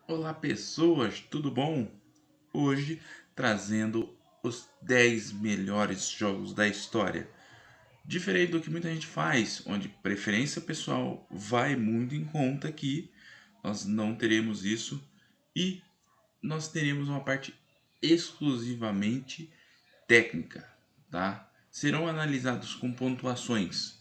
Olá pessoas, tudo bom? Hoje trazendo os 10 melhores jogos da história. Diferente do que muita gente faz, onde preferência pessoal vai muito em conta aqui, nós não teremos isso e nós teremos uma parte exclusivamente técnica, tá? Serão analisados com pontuações: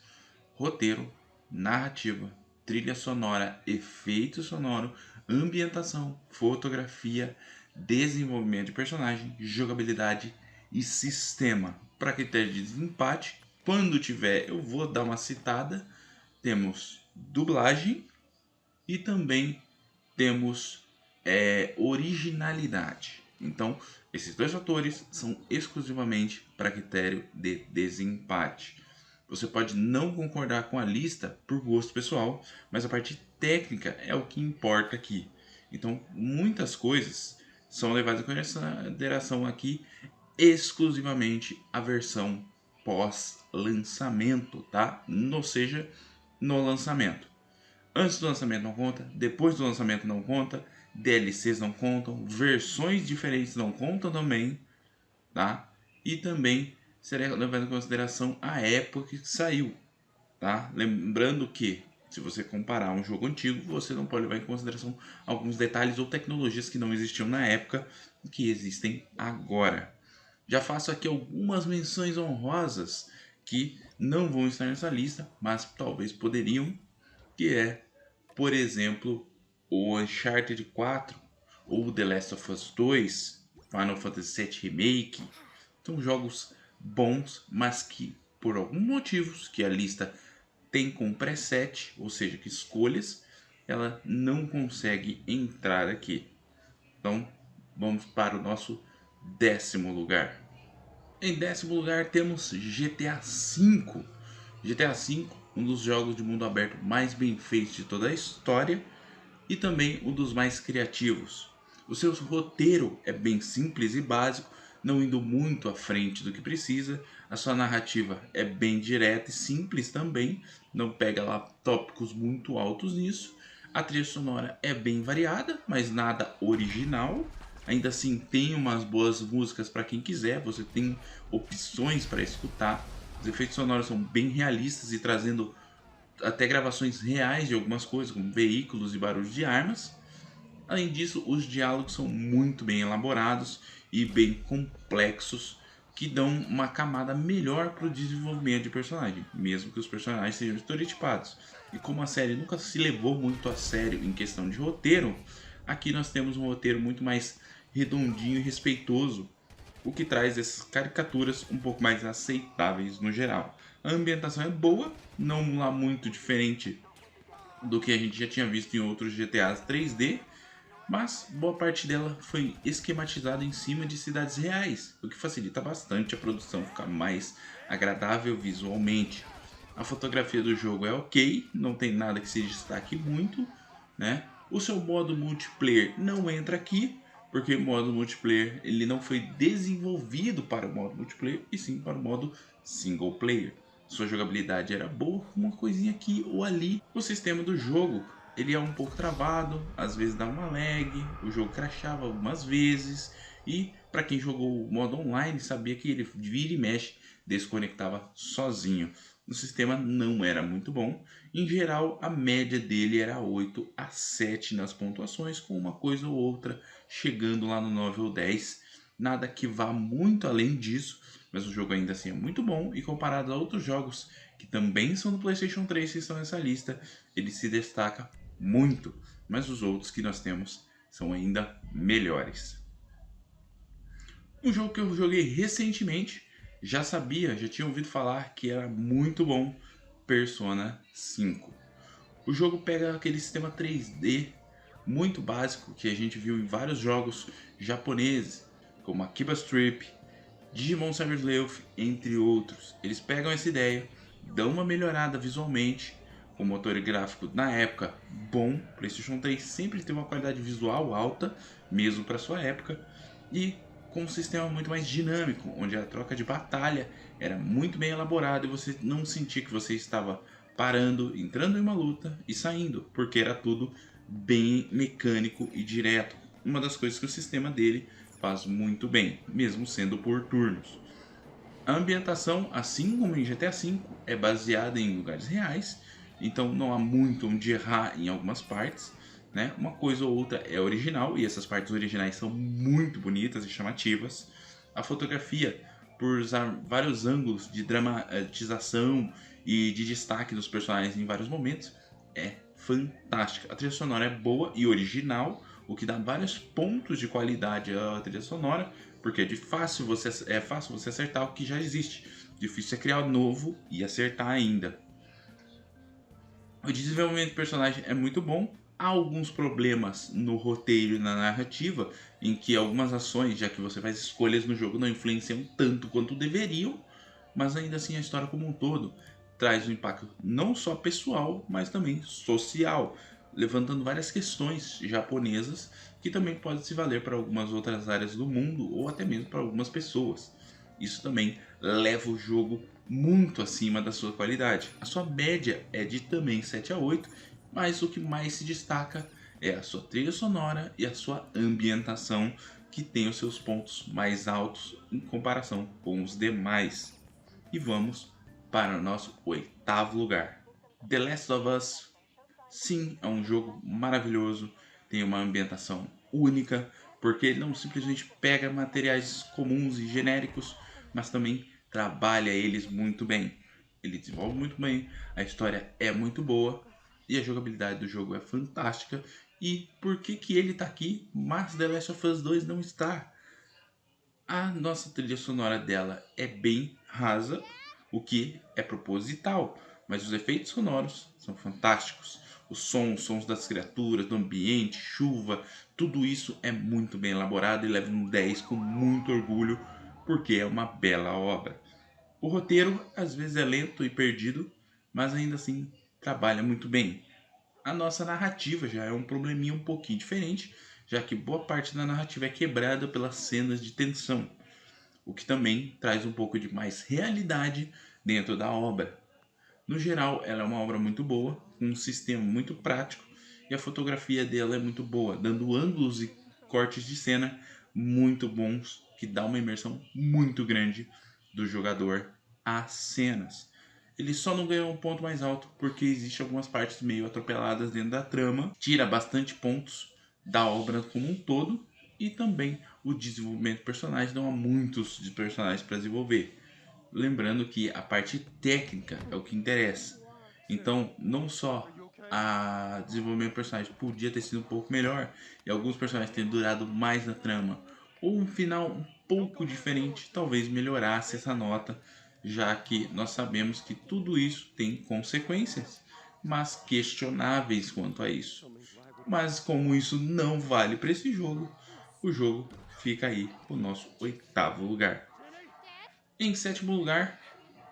roteiro, narrativa, trilha sonora, efeito sonoro, ambientação, fotografia, desenvolvimento de personagem, jogabilidade e sistema. Para critério de desempate, quando tiver, eu vou dar uma citada. Temos dublagem e também temos originalidade. Então, esses dois fatores são exclusivamente para critério de desempate. Você pode não concordar com a lista por gosto pessoal, mas a parte técnica é o que importa aqui. Então, muitas coisas são levadas em consideração aqui exclusivamente a versão pós-lançamento, tá? Ou seja, no lançamento. Antes do lançamento não conta, depois do lançamento não conta, DLCs não contam, versões diferentes não contam também, tá? E também será levado em consideração a época que saiu, tá? Lembrando que se você comparar um jogo antigo, você não pode levar em consideração alguns detalhes ou tecnologias que não existiam na época e que existem agora. Já faço aqui algumas menções honrosas que não vão estar nessa lista, mas talvez poderiam, que é, por exemplo, o Uncharted 4 ou The Last of Us 2, Final Fantasy VII Remake. São jogos bons, mas que por alguns motivos que a lista tem com preset, ou seja, que escolhas, ela não consegue entrar aqui. Então, vamos para o nosso 10º lugar. Em 10º lugar temos GTA V. GTA V, um dos jogos de mundo aberto mais bem feitos de toda a história e também um dos mais criativos. O seu roteiro é bem simples e básico, não indo muito à frente do que precisa. A sua narrativa é bem direta e simples também, não pega lá tópicos muito altos nisso. A trilha sonora é bem variada, mas nada original. Ainda assim, tem umas boas músicas para quem quiser, você tem opções para escutar. Os efeitos sonoros são bem realistas e trazendo até gravações reais de algumas coisas, como veículos e barulhos de armas. Além disso, os diálogos são muito bem elaborados e bem complexos, que dão uma camada melhor para o desenvolvimento de personagem, mesmo que os personagens sejam estereotipados. E como a série nunca se levou muito a sério em questão de roteiro, aqui nós temos um roteiro muito mais redondinho e respeitoso, o que traz essas caricaturas um pouco mais aceitáveis no geral. A ambientação é boa, não lá muito diferente do que a gente já tinha visto em outros GTAs 3D, mas boa parte dela foi esquematizada em cima de cidades reais, o que facilita bastante a produção ficar mais agradável visualmente. A fotografia do jogo é ok, não tem nada que se destaque muito, né? O seu modo multiplayer não entra aqui, porque o modo multiplayer ele não foi desenvolvido para o modo multiplayer e sim para o modo single player. Sua jogabilidade era boa, uma coisinha aqui ou ali. O sistema do jogo ele é um pouco travado, às vezes dá uma lag, o jogo crashava algumas vezes e para quem jogou o modo online sabia que ele vira e mexe desconectava sozinho. O sistema não era muito bom. Em geral, a média dele era 8 a 7 nas pontuações, com uma coisa ou outra chegando lá no 9 ou 10. Nada que vá muito além disso, mas o jogo ainda assim é muito bom e comparado a outros jogos que também são do PlayStation 3 que estão nessa lista, ele se destaca muito, mas os outros que nós temos são ainda melhores. Um jogo que eu joguei recentemente, já sabia, já tinha ouvido falar que era muito bom, Persona 5. O jogo pega aquele sistema 3D muito básico que a gente viu em vários jogos japoneses, como Akiba Strip, Digimon Cyber Sleuth, entre outros. Eles pegam essa ideia, dão uma melhorada visualmente, com motor gráfico na época bom, PlayStation 3 sempre teve uma qualidade visual alta, mesmo para sua época, e com um sistema muito mais dinâmico, onde a troca de batalha era muito bem elaborada e você não sentia que você estava parando, entrando em uma luta e saindo, porque era tudo bem mecânico e direto. Uma das coisas que o sistema dele faz muito bem, mesmo sendo por turnos. A ambientação, assim como em GTA V, é baseada em lugares reais, então não há muito onde errar em algumas partes, né? Uma coisa ou outra é original, e essas partes originais são muito bonitas e chamativas. A fotografia, por usar vários ângulos de dramatização e de destaque dos personagens em vários momentos, é fantástica. A trilha sonora é boa e original, o que dá vários pontos de qualidade à trilha sonora, porque é fácil você acertar o que já existe. Difícil é criar novo e acertar ainda. O desenvolvimento de personagem é muito bom. Há alguns problemas no roteiro e na narrativa, em que algumas ações, já que você faz escolhas no jogo, não influenciam tanto quanto deveriam, mas ainda assim a história como um todo traz um impacto não só pessoal, mas também social, levantando várias questões japonesas que também podem se valer para algumas outras áreas do mundo ou até mesmo para algumas pessoas. Isso também leva o jogo muito acima da sua qualidade. A sua média é de também 7 a 8, mas o que mais se destaca é a sua trilha sonora e a sua ambientação, que tem os seus pontos mais altos em comparação com os demais. E vamos para o nosso oitavo lugar. The Last of Us. Sim, é um jogo maravilhoso, tem uma ambientação única, porque ele não simplesmente pega materiais comuns e genéricos, mas também trabalha eles muito bem. Ele desenvolve muito bem, a história é muito boa e a jogabilidade do jogo é fantástica. E por que que ele está aqui, mas The Last of Us 2 não está? A nossa trilha sonora dela é bem rasa, o que é proposital, mas os efeitos sonoros são fantásticos. Os sons das criaturas, do ambiente, chuva, tudo isso é muito bem elaborado e leva um 10 com muito orgulho, porque é uma bela obra. O roteiro às vezes é lento e perdido, mas ainda assim trabalha muito bem. A nossa narrativa já é um probleminha um pouquinho diferente, já que boa parte da narrativa é quebrada pelas cenas de tensão, o que também traz um pouco de mais realidade dentro da obra. No geral, ela é uma obra muito boa, com um sistema muito prático e a fotografia dela é muito boa, dando ângulos e cortes de cena muito bons, que dá uma imersão muito grande do jogador às cenas. Ele só não ganhou um ponto mais alto porque existe algumas partes meio atropeladas dentro da trama, tira bastante pontos da obra como um todo e também o desenvolvimento de personagens não há muitos de personagens para desenvolver. Lembrando que a parte técnica é o que interessa. Então, não só a desenvolvimento do personagem podia ter sido um pouco melhor e alguns personagens terem durado mais na trama, ou um final um pouco diferente, talvez melhorasse essa nota, já que nós sabemos que tudo isso tem consequências, mas questionáveis quanto a isso. Mas como isso não vale para esse jogo, o jogo fica aí o nosso oitavo lugar. Em sétimo lugar,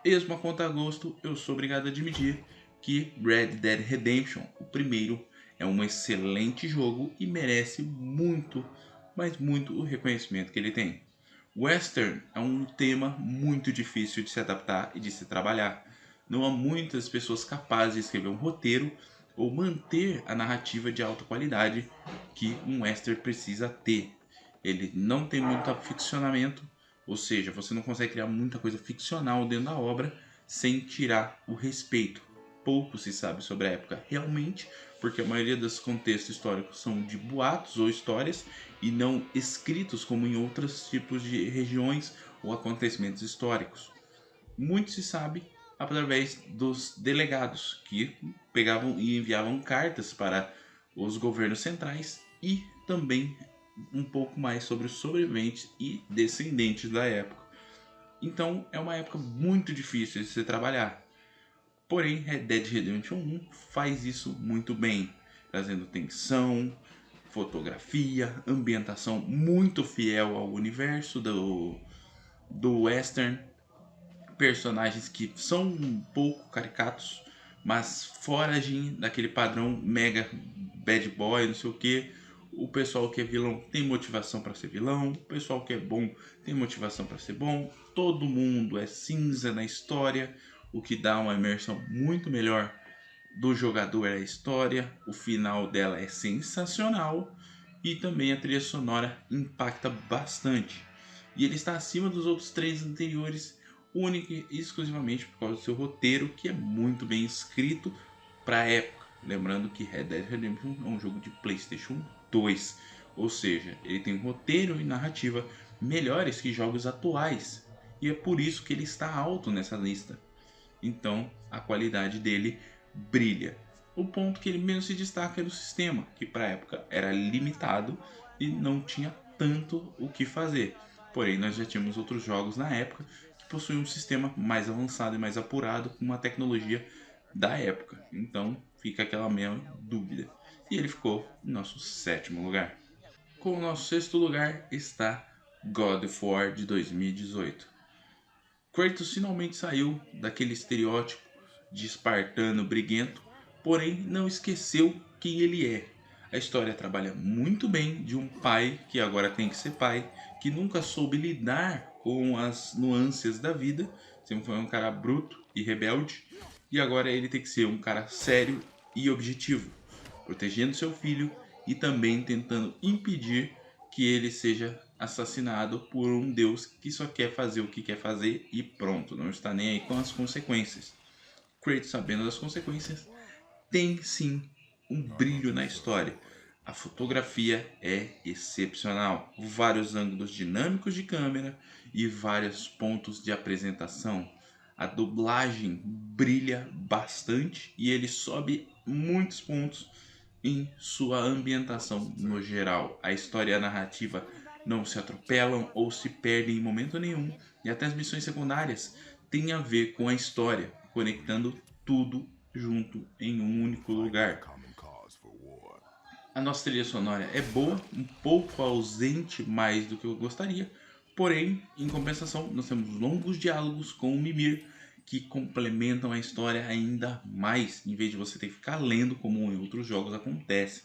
mesmo a conta gosto, eu sou obrigado a admitir que Red Dead Redemption, o primeiro, é um excelente jogo e merece muito, mas muito o reconhecimento que ele tem. Western é um tema muito difícil de se adaptar e de se trabalhar. Não há muitas pessoas capazes de escrever um roteiro ou manter a narrativa de alta qualidade que um western precisa ter. Ele não tem muito ficcionamento, ou seja, você não consegue criar muita coisa ficcional dentro da obra sem tirar o respeito. Pouco se sabe sobre a época realmente, porque a maioria dos contextos históricos são de boatos ou histórias e não escritos como em outros tipos de regiões ou acontecimentos históricos. Muito se sabe através dos delegados que pegavam e enviavam cartas para os governos centrais e também um pouco mais sobre os sobreviventes e descendentes da época. Então é uma época muito difícil de se trabalhar. Porém, Red Dead Redemption 1 faz isso muito bem, trazendo tensão, fotografia, ambientação muito fiel ao universo do western, personagens que são um pouco caricatos, mas fogem daquele padrão mega bad boy, não sei o que. O pessoal que é vilão tem motivação para ser vilão, o pessoal que é bom tem motivação para ser bom. Todo mundo é cinza na história, o que dá uma imersão muito melhor do jogador é a história, o final dela é sensacional e também a trilha sonora impacta bastante. E ele está acima dos outros três anteriores, única e exclusivamente por causa do seu roteiro, que é muito bem escrito para a época. Lembrando que Red Dead Redemption é um jogo de PlayStation 2, ou seja, ele tem um roteiro e narrativa melhores que jogos atuais, e é por isso que ele está alto nessa lista. Então a qualidade dele brilha. O ponto que ele menos se destaca é do sistema, que para a época era limitado e não tinha tanto o que fazer. Porém, nós já tínhamos outros jogos na época que possuíam um sistema mais avançado e mais apurado, com uma tecnologia da época. Então fica aquela mesma dúvida. E ele ficou em nosso sétimo lugar. Com o nosso sexto lugar está God of War de 2018. Kratos finalmente saiu daquele estereótipo de espartano briguento, porém não esqueceu quem ele é. A história trabalha muito bem de um pai que agora tem que ser pai, que nunca soube lidar com as nuances da vida, sempre foi um cara bruto e rebelde, e agora ele tem que ser um cara sério e objetivo, protegendo seu filho e também tentando impedir que ele seja assassinado por um deus que só quer fazer o que quer fazer e pronto, não está nem aí com as consequências. Kratos, sabendo das consequências, tem sim um brilho na história. A fotografia é excepcional, vários ângulos dinâmicos de câmera e vários pontos de apresentação. A dublagem brilha bastante e ele sobe muitos pontos em sua ambientação no geral. A história e a narrativa não se atropelam ou se perdem em momento nenhum, e até as missões secundárias têm a ver com a história, conectando tudo junto em um único lugar. A nossa trilha sonora é boa, um pouco ausente mais do que eu gostaria, porém, em compensação, nós temos longos diálogos com o Mimir que complementam a história ainda mais, em vez de você ter que ficar lendo como em outros jogos acontece.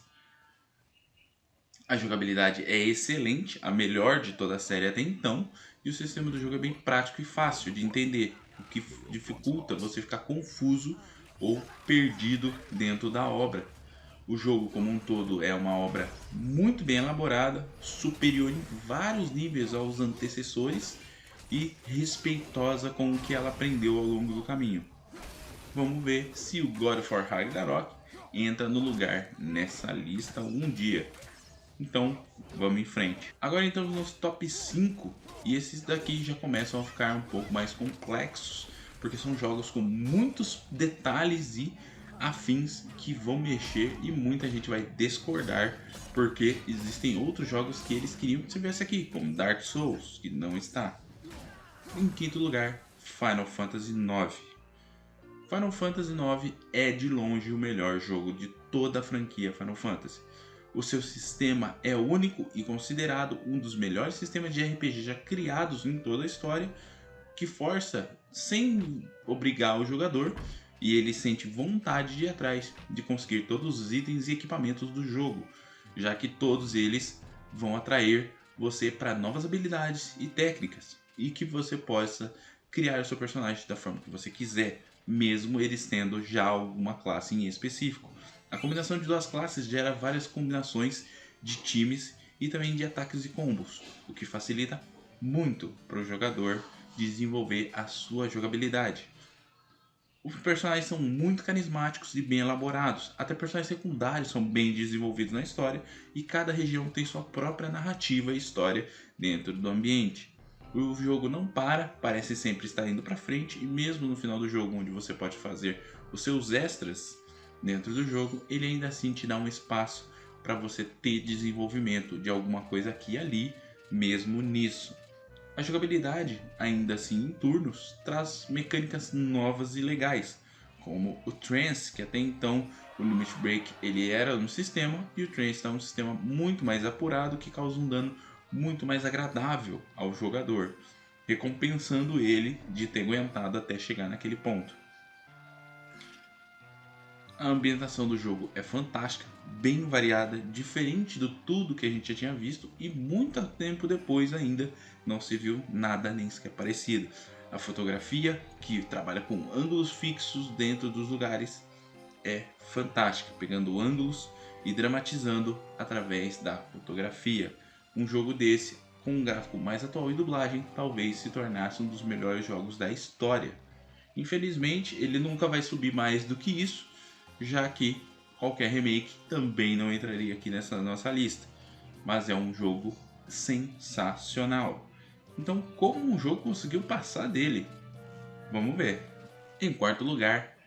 A jogabilidade é excelente, a melhor de toda a série até então, e o sistema do jogo é bem prático e fácil de entender, o que dificulta você ficar confuso ou perdido dentro da obra. O jogo como um todo é uma obra muito bem elaborada, superior em vários níveis aos antecessores e respeitosa com o que ela aprendeu ao longo do caminho. Vamos ver se o God of War Ragnarok entra no lugar nessa lista um dia. Então, vamos em frente. Agora então nos top 5, e esses daqui já começam a ficar um pouco mais complexos, porque são jogos com muitos detalhes e afins que vão mexer e muita gente vai discordar, porque existem outros jogos que eles queriam que estivesse aqui, como Dark Souls, que não está. Em quinto lugar, Final Fantasy IX. Final Fantasy IX é de longe o melhor jogo de toda a franquia Final Fantasy. O seu sistema é único e considerado um dos melhores sistemas de RPG já criados em toda a história, que força sem obrigar o jogador e ele sente vontade de ir atrás de conseguir todos os itens e equipamentos do jogo, já que todos eles vão atrair você para novas habilidades e técnicas e que você possa criar o seu personagem da forma que você quiser, mesmo eles tendo já alguma classe em específico. A combinação de duas classes gera várias combinações de times e também de ataques e combos, o que facilita muito para o jogador desenvolver a sua jogabilidade. Os personagens são muito carismáticos e bem elaborados, até personagens secundários são bem desenvolvidos na história e cada região tem sua própria narrativa e história dentro do ambiente. O jogo não para, parece sempre estar indo para frente e mesmo no final do jogo, onde você pode fazer os seus extras dentro do jogo, ele ainda assim te dá um espaço para você ter desenvolvimento de alguma coisa aqui e ali, mesmo nisso. A jogabilidade, ainda assim em turnos, traz mecânicas novas e legais, como o Trance, que até então o Limit Break ele era um sistema e o Trance é um sistema muito mais apurado que causa um dano muito mais agradável ao jogador, recompensando ele de ter aguentado até chegar naquele ponto. A ambientação do jogo é fantástica, bem variada, diferente do tudo que a gente já tinha visto e muito tempo depois ainda não se viu nada nem sequer parecido. A fotografia, que trabalha com ângulos fixos dentro dos lugares, é fantástica, pegando ângulos e dramatizando através da fotografia. Um jogo desse, com um gráfico mais atual e dublagem, talvez se tornasse um dos melhores jogos da história. Infelizmente, ele nunca vai subir mais do que isso, já que qualquer remake também não entraria aqui nessa nossa lista. Mas é um jogo sensacional. Então, como um jogo conseguiu passar dele? Vamos ver. Em quarto lugar,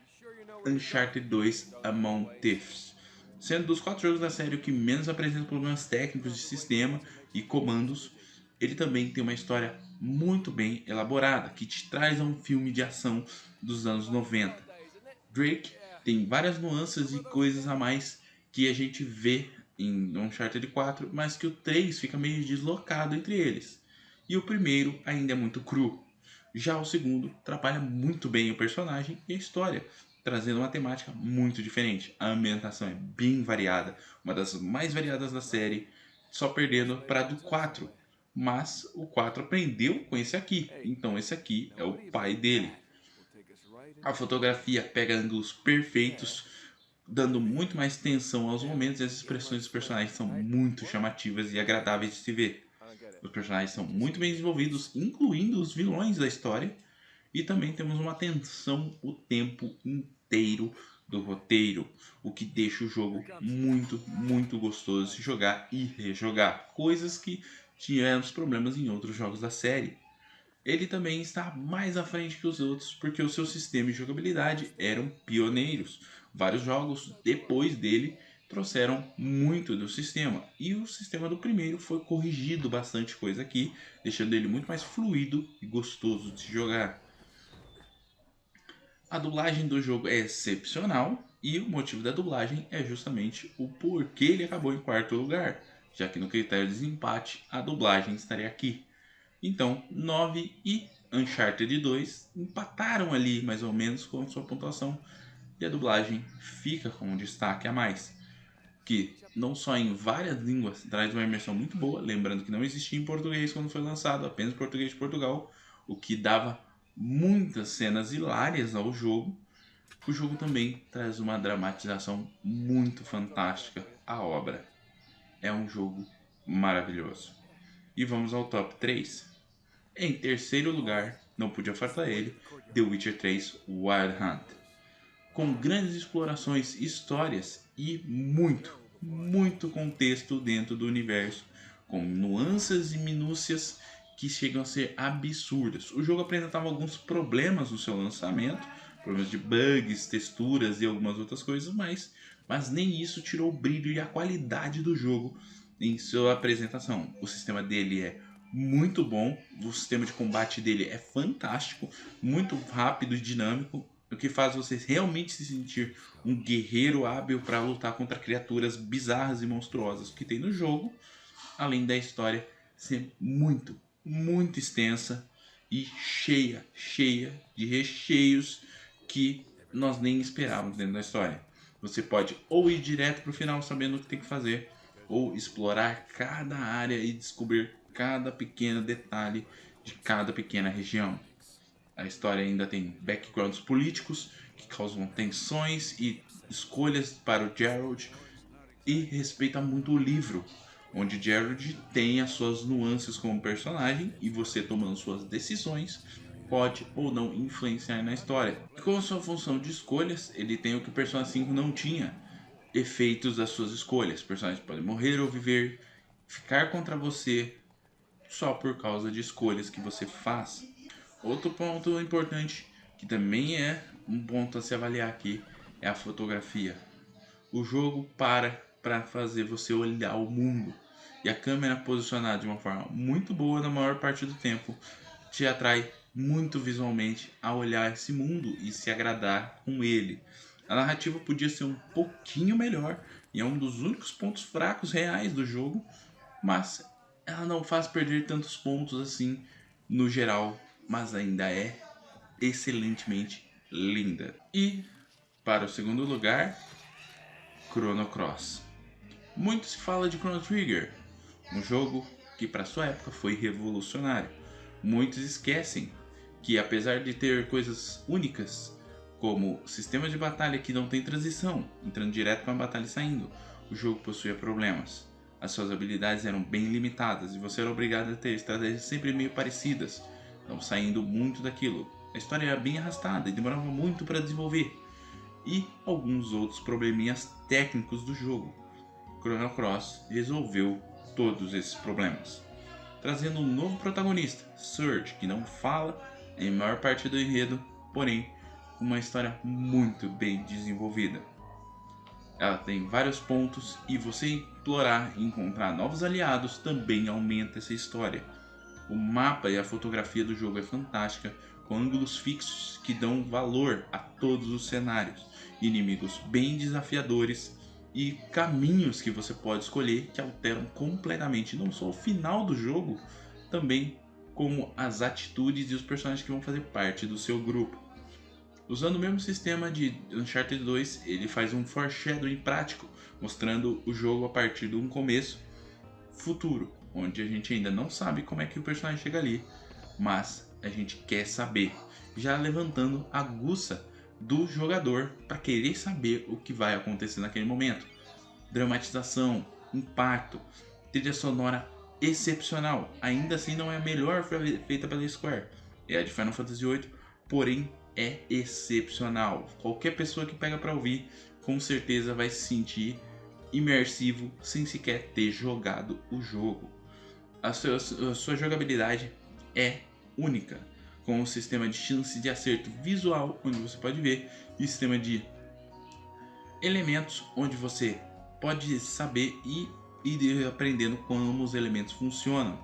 Uncharted 2 Among Thieves. Sendo dos 4 jogos da série o que menos apresenta problemas técnicos de sistema e comandos, ele também tem uma história muito bem elaborada, que te traz a um filme de ação dos anos 90. Drake tem várias nuances e coisas a mais que a gente vê em Uncharted 4, mas que o 3 fica meio deslocado entre eles. E o primeiro ainda é muito cru. Já o segundo trabalha muito bem o personagem e a história, trazendo uma temática muito diferente. A ambientação é bem variada, uma das mais variadas da série, só perdendo para a do 4. Mas o 4 aprendeu com esse aqui, então esse aqui é o pai dele. A fotografia pega ângulos perfeitos, dando muito mais tensão aos momentos, e as expressões dos personagens são muito chamativas e agradáveis de se ver. Os personagens são muito bem desenvolvidos, incluindo os vilões da história, e também temos uma tensão o tempo inteiro do roteiro, o que deixa o jogo muito gostoso de se jogar e rejogar, coisas que tivemos problemas em outros jogos da série. Ele também está mais à frente que os outros porque o seu sistema de jogabilidade eram pioneiros. Vários jogos depois dele trouxeram muito do sistema, e o sistema do primeiro foi corrigido bastante coisa aqui, deixando ele muito mais fluido e gostoso de se jogar. A dublagem do jogo é excepcional, e o motivo da dublagem é justamente o porquê ele acabou em quarto lugar, já que no critério de desempate a dublagem estaria aqui. Então, 9 e Uncharted 2 empataram ali mais ou menos com sua pontuação, e a dublagem fica com um destaque a mais, que não só em várias línguas traz uma imersão muito boa, lembrando que não existia em português quando foi lançado, apenas português de Portugal, o que dava muitas cenas hilárias ao jogo. O jogo também traz uma dramatização muito fantástica à obra. É um jogo maravilhoso. E vamos ao top 3. Em terceiro lugar, não podia faltar ele, The Witcher 3 Wild Hunt. Com grandes explorações, histórias e muito contexto dentro do universo, com nuances e minúcias que chegam a ser absurdas. O jogo apresentava alguns problemas no seu lançamento, problemas de bugs, texturas e algumas outras coisas, mas nem isso tirou o brilho e a qualidade do jogo em sua apresentação. O sistema dele é muito bom, o sistema de combate dele é fantástico, muito rápido e dinâmico, o que faz você realmente se sentir um guerreiro hábil para lutar contra criaturas bizarras e monstruosas que tem no jogo, além da história ser muito extensa e cheia de recheios que nós nem esperávamos dentro da história. Você pode ou ir direto para o final sabendo o que tem que fazer, ou explorar cada área e descobrir cada pequeno detalhe de cada pequena região. A história ainda tem backgrounds políticos que causam tensões e escolhas para o Geralt, e respeita muito o livro, onde Geralt tem as suas nuances como personagem, e você tomando suas decisões pode ou não influenciar na história. E com a sua função de escolhas, ele tem o que o Persona 5 não tinha: efeitos das suas escolhas. Personagens podem morrer ou viver, ficar contra você só por causa de escolhas que você faz. Outro ponto importante, que também é um ponto a se avaliar aqui, é a fotografia. O jogo para fazer você olhar o mundo, e a câmera posicionada de uma forma muito boa na maior parte do tempo te atrai muito visualmente a olhar esse mundo e se agradar com ele. A narrativa podia ser um pouquinho melhor, e é um dos únicos pontos fracos reais do jogo, mas ela não faz perder tantos pontos assim no geral, mas ainda é excelentemente linda. E para o segundo lugar, Chrono Cross. Muito se fala de Chrono Trigger, um jogo que para sua época foi revolucionário. Muitos esquecem que, apesar de ter coisas únicas, como sistemas de batalha que não tem transição, entrando direto para a batalha e saindo. O jogo possuía problemas. As suas habilidades eram bem limitadas e você era obrigado a ter estratégias sempre meio parecidas, não saindo muito daquilo. A história era bem arrastada e demorava muito para desenvolver. E alguns outros probleminhas técnicos do jogo. Chrono Cross resolveu todos esses problemas, trazendo um novo protagonista, Surge, que não fala em maior parte do enredo, porém com uma história muito bem desenvolvida. Ela tem vários pontos e você explorar e encontrar novos aliados também aumenta essa história. O mapa e a fotografia do jogo é fantástica, com ângulos fixos que dão valor a todos os cenários, inimigos bem desafiadores e caminhos que você pode escolher que alteram completamente não só o final do jogo, também como as atitudes e os personagens que vão fazer parte do seu grupo. Usando o mesmo sistema de Uncharted 2, ele faz um foreshadowing prático, mostrando o jogo a partir de um começo futuro, onde a gente ainda não sabe como é que o personagem chega ali, mas a gente quer saber, já levantando a aguça do jogador para querer saber o que vai acontecer naquele momento. Dramatização, impacto, trilha sonora excepcional. Ainda assim não é a melhor feita pela Square, é a de Final Fantasy VIII, porém é excepcional. Qualquer pessoa que pega para ouvir com certeza vai se sentir imersivo sem sequer ter jogado o jogo. A sua jogabilidade é única, com um sistema de chance de acerto visual, onde você pode ver, e sistema de elementos, onde você pode saber e ir aprendendo como os elementos funcionam,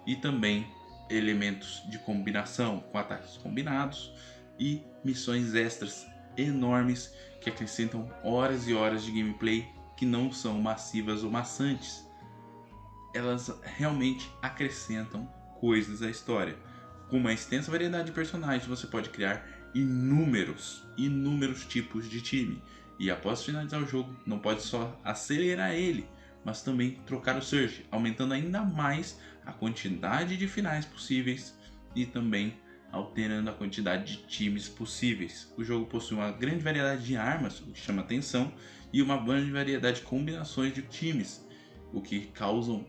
e também elementos de combinação, com ataques combinados e missões extras enormes que acrescentam horas e horas de gameplay que não são massivas ou maçantes. Elas realmente acrescentam coisas à história. Com uma extensa variedade de personagens, você pode criar inúmeros tipos de time. E após finalizar o jogo, não pode só acelerar ele, mas também trocar o Surge, aumentando ainda mais a quantidade de finais possíveis e também alterando a quantidade de times possíveis. O jogo possui uma grande variedade de armas, o que chama atenção, e uma grande variedade de combinações de times, o que causam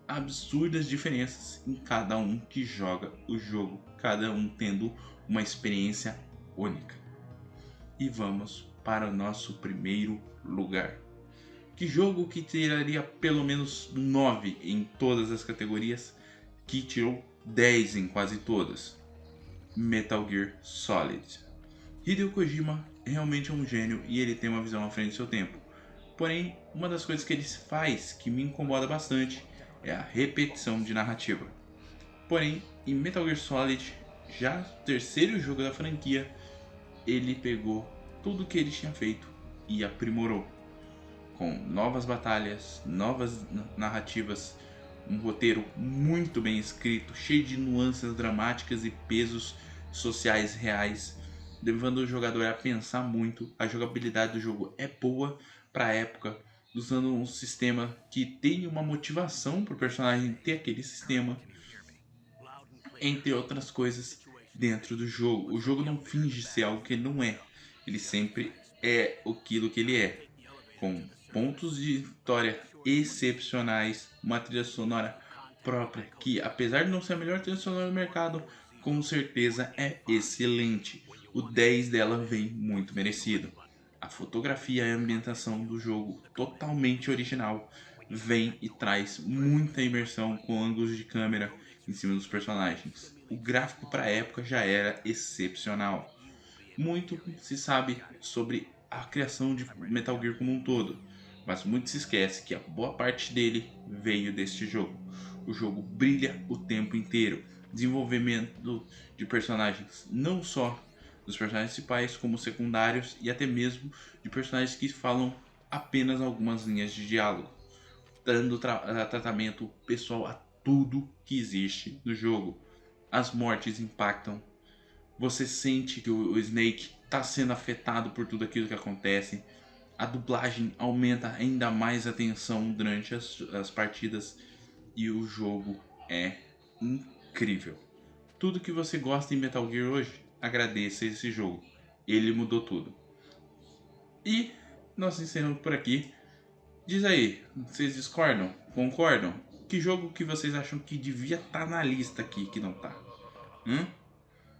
absurdas diferenças em cada um que joga o jogo, cada um tendo uma experiência única. E vamos para o nosso primeiro lugar. Que jogo que tiraria pelo menos 9 em todas as categorias, que tirou 10 em quase todas? Metal Gear Solid. Hideo Kojima realmente é um gênio e ele tem uma visão à frente do seu tempo. Porém, uma das coisas que ele faz que me incomoda bastante é a repetição de narrativa. Porém, em Metal Gear Solid, já terceiro jogo da franquia, ele pegou tudo que ele tinha feito e aprimorou, com novas batalhas, novas narrativas, um roteiro muito bem escrito, cheio de nuances dramáticas e pesos sociais reais, levando o jogador a pensar muito. A jogabilidade do jogo é boa para a época, usando um sistema que tem uma motivação para o personagem ter aquele sistema, entre outras coisas, dentro do jogo. O jogo não finge ser algo que ele não é, ele sempre é aquilo que ele é, com pontos de história excepcionais, uma trilha sonora própria que, apesar de não ser a melhor trilha sonora do mercado, com certeza é excelente. O 10 dela vem muito merecido. A fotografia e a ambientação do jogo, totalmente original, vem e traz muita imersão com ângulos de câmera em cima dos personagens. O gráfico para a época já era excepcional. Muito se sabe sobre a criação de Metal Gear como um todo, mas muito se esquece que a boa parte dele veio deste jogo. O jogo brilha o tempo inteiro, desenvolvimento de personagens, não só dos personagens principais, como secundários e até mesmo de personagens que falam apenas algumas linhas de diálogo, dando tratamento pessoal a tudo que existe no jogo. As mortes impactam, você sente que o Snake está sendo afetado por tudo aquilo que acontece. A dublagem aumenta ainda mais a tensão durante as partidas e o jogo é incrível. Tudo que você gosta em Metal Gear hoje, agradeça esse jogo. ele mudou tudo. E nós encerramos por aqui. Diz aí, vocês discordam? Concordam? Que jogo que vocês acham que devia estar na lista aqui que não tá?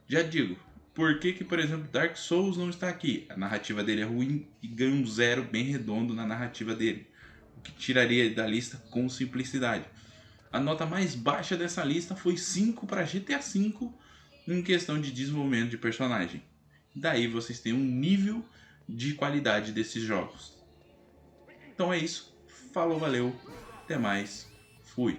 Já digo, por que que, por exemplo, Dark Souls não está aqui? A narrativa dele é ruim e ganha um 0 bem redondo na narrativa dele, o que tiraria da lista com simplicidade. A nota mais baixa dessa lista foi 5 para GTA V em questão de desenvolvimento de personagem. Daí vocês têm um nível de qualidade desses jogos. Então é isso. Falou, valeu. Até mais. Fui.